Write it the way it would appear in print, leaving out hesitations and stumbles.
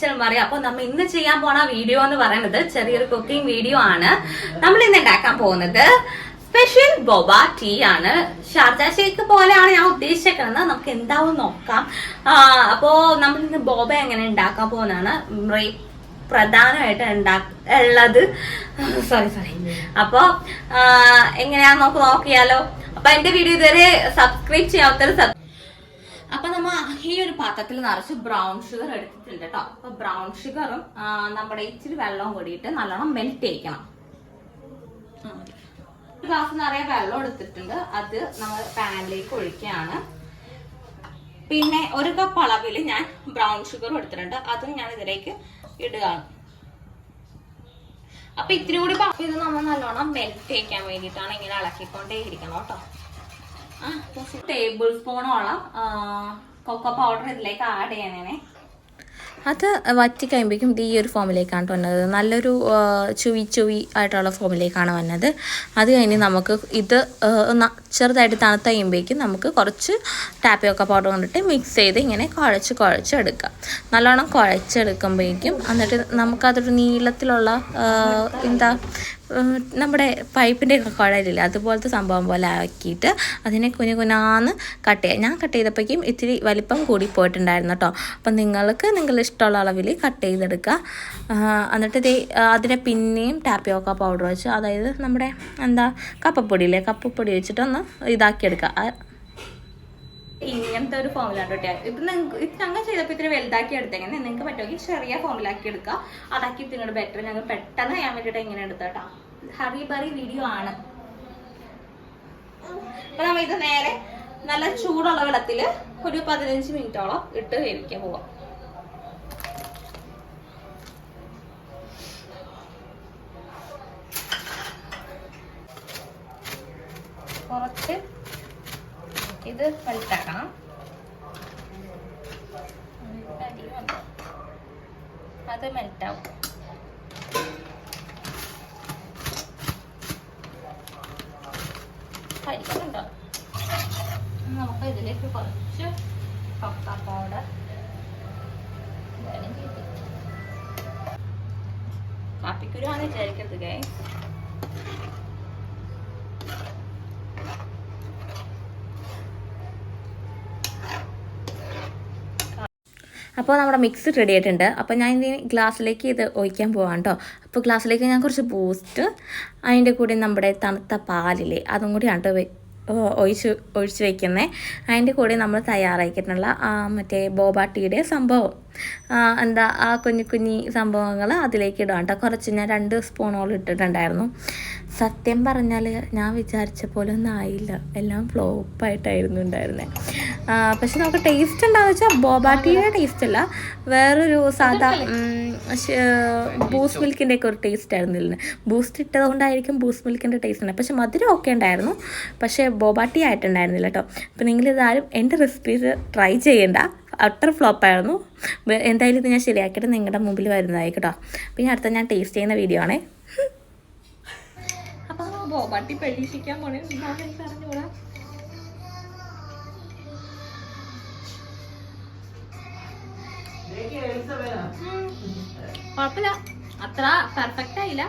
Rachel Mariya. അപ്പൊ നമ്മൾ ഇന്ന് ചെയ്യാൻ പോണ വീഡിയോ എന്ന് പറയുന്നത് ചെറിയൊരു കുക്കിംഗ് വീഡിയോ ആണ്. നമ്മൾ ഇന്ന് ഉണ്ടാക്കാൻ പോകുന്നത് സ്പെഷ്യൽ ബോബ ടീ ആണ്. ഷാർജ ഷേക്ക് പോലെയാണ് ഞാൻ ഉദ്ദേശിക്കുന്നത്. നമുക്ക് എന്താവും നോക്കാം. അപ്പോ നമ്മൾ ഇന്ന് ബോബ എങ്ങനെ ഉണ്ടാക്കാൻ പോകുന്നതാണ് പ്രധാനമായിട്ട് ഉള്ളത്. സോറി. അപ്പൊ എങ്ങനെയാ നോക്കിയാലോ. അപ്പൊ എന്റെ വീഡിയോ ഇതുവരെ സബ്സ്ക്രൈബ് ചെയ്യാത്തവര് അപ്പൊ നമ്മ ഈ ഒരു പാത്രത്തിൽ നിറച്ച് ബ്രൗൺ ഷുഗർ എടുത്തിട്ടുണ്ട് കേട്ടോ. അപ്പൊ ബ്രൗൺ ഷുഗറും നമ്മുടെ ഇച്ചിരി വെള്ളവും കൂടിയിട്ട് നല്ലോണം മെൽറ്റ് ചെയ്യിക്കണം. ഒരു ഗ്ലാസ് നിറയെ വെള്ളം എടുത്തിട്ടുണ്ട്. അത് നമ്മൾ പാനിലേക്ക് ഒഴിക്കുകയാണ്. പിന്നെ ഒരു കപ്പ് അളവിൽ ഞാൻ ബ്രൗൺ ഷുഗറും എടുത്തിട്ടുണ്ട്. അതും ഞാൻ ഇതിലേക്ക് ഇടുകയാണ്. അപ്പൊ ഇത്തിരി കൂടി ഇത് നമ്മൾ നല്ലോണം മെൽറ്റ് ചെയ്യിക്കാൻ വേണ്ടിയിട്ടാണ് ഇങ്ങനെ ഇളക്കിക്കൊണ്ടേ ഇരിക്കണം കേട്ടോ. ടേബിൾ സ്പൂണോളം കൊക്കോ പൗഡർ ഇതിലേക്ക് ആഡ് ചെയ്യണേ. അത് വറ്റി കഴിയുമ്പോഴേക്കും ഈ ഒരു ഫോമിലേക്കാണ് വന്നത്. നല്ലൊരു ചുവി ആയിട്ടുള്ള ഫോമിലേക്കാണ് വന്നത്. അത് കഴിഞ്ഞ് നമുക്ക് ഇത് ചെറുതായിട്ട് തണുത്ത് കഴിയുമ്പോഴേക്കും നമുക്ക് കുറച്ച് ടാപ്പിയോക്ക പൗഡർ കൊണ്ടിട്ട് മിക്സ് ചെയ്ത് ഇങ്ങനെ കുഴച്ചെടുക്കാം. നല്ലോണം കുഴച്ചെടുക്കുമ്പോഴേക്കും എന്നിട്ട് നമുക്കതൊരു നീളത്തിലുള്ള നമ്മുടെ പൈപ്പിൻ്റെ ഒക്കെ കുഴലില്ല അതുപോലത്തെ സംഭവം പോലെ ആക്കിയിട്ട് അതിനെ കുനാന്ന് കട്ട് ചെയ്യാം. ഞാൻ കട്ട് ചെയ്തപ്പോഴേക്കും ഇത്തിരി വലിപ്പം കൂടി പോയിട്ടുണ്ടായിരുന്നു കേട്ടോ. അപ്പം നിങ്ങൾക്ക് ഇഷ്ടമുള്ള അളവിൽ കട്ട് ചെയ്തെടുക്കുക. എന്നിട്ട് അതിനെ പിന്നെയും ടാപ്പിയോക്ക പൗഡർ വെച്ച്, അതായത് നമ്മുടെ കപ്പപ്പൊടി വെച്ചിട്ടൊന്ന് ഇതാക്കിയെടുക്കുക. ഇങ്ങനത്തെ ഒരു ഫോമിലാണ് കേട്ടോ. ഇത് ഞങ്ങൾ ചെയ്തപ്പോൾ ഇത്തിരി വലുതാക്കി എടുത്തേങ്ങനെ. നിങ്ങൾക്ക് പറ്റുമെങ്കിൽ ചെറിയ ഫോമിലാക്കി എടുക്കുക. അതാക്കി ഇതിനോട് ബെറ്റർ. ഞങ്ങൾ പെട്ടെന്ന് ചെയ്യാൻ വേണ്ടിയിട്ട് ഇങ്ങനെ എടുത്ത കേട്ടോ. ഹറി ബറി വീഡിയോ ആണ്. അപ്പൊ നമ്മൾ ഇത് നേരെ നല്ല ചൂടുള്ള വെള്ളത്തിൽ ഒരു 15 മിനിറ്റോളം ഇട്ട് വേവിക്കാൻ പോവാം. കുറച്ച് ഇത് മെൽറ്റാക്കണം. അത് മെൽറ്റാവും. കഴിക്കുന്നുണ്ടോ? നമുക്ക് ഇതിലേക്ക് കുറച്ച് കൊക്കോ പൗഡർ കാപ്പിക്കുരുവാണ് വിചാരിക്കരുത് ഗൈസ്. അപ്പോൾ നമ്മുടെ മിക്സ് റെഡി ആയിട്ടുണ്ട്. അപ്പോൾ ഞാൻ ഇനി ഗ്ലാസ്സിലേക്ക് ഇത് ഒഴിക്കാൻ പോവാം കേട്ടോ. അപ്പോൾ ഗ്ലാസ്സിലേക്ക് ഞാൻ കുറച്ച് ബൂസ്റ്റ്, അതിൻ്റെ കൂടെ നമ്മുടെ തണുത്ത പാലില്ലേ അതും കൂടിയാണ് ഒഴിച്ച് വയ്ക്കുന്നത്. അതിൻ്റെ കൂടെ നമ്മൾ തയ്യാറാക്കിയിട്ടുള്ള മറ്റേ ബോബ ടീയുടെ സംഭവം ആ കുഞ്ഞി സംഭവങ്ങൾ അതിലേക്ക് ഇടാം കേട്ടോ. കുറച്ച് ഞാൻ 2 സ്പൂണോളം ഇട്ടിട്ടുണ്ടായിരുന്നു. സത്യം പറഞ്ഞാൽ ഞാൻ വിചാരിച്ച പോലെ ഒന്നും ആയില്ല. എല്ലാം ഫ്ലോപ്പായിട്ടായിരുന്നു ഉണ്ടായിരുന്നത്. പക്ഷെ നമുക്ക് ടേസ്റ്റ് ഉണ്ടാകുന്ന വെച്ചാൽ ബോബ ടീയുടെ ടേസ്റ്റ് അല്ല, വേറൊരു സാധാ ബൂസ്റ്റ് മിൽക്കിൻ്റെ ഒക്കെ ഒരു ടേസ്റ്റ് ആയിരുന്നില്ല. ബൂസ്റ്റ് ഇട്ടത് കൊണ്ടായിരിക്കും ബൂസ്റ്റ് മിൽക്കിൻ്റെ ടേസ്റ്റ് ഉണ്ട്. പക്ഷെ മധുരം ഒക്കെ ഉണ്ടായിരുന്നു, പക്ഷേ ബോബ ടീ ആയിട്ടുണ്ടായിരുന്നില്ല കേട്ടോ. അപ്പോൾ നിങ്ങളിതാരും എൻ്റെ റെസിപ്പീസ് ട്രൈ ചെയ്യേണ്ട. അട്ടർ ഫ്ലോപ്പായിരുന്നു. എന്തായാലും ഇത് ഞാൻ ശരിയാക്കിയിട്ട് നിങ്ങളുടെ മുമ്പിൽ വരുന്നതായി കേട്ടോ. പിന്നെ അടുത്ത ഞാൻ ടേസ്റ്റ് ചെയ്യുന്ന വീഡിയോ ആണേ. അപ്പോൾ ബോബാട്ടി പരീക്ഷിക്കാൻ പോണേ. പറഞ്ഞുകൂടാ. കുഴപ്പമില്ല, അത്ര പെർഫെക്റ്റ് ആയില്ല.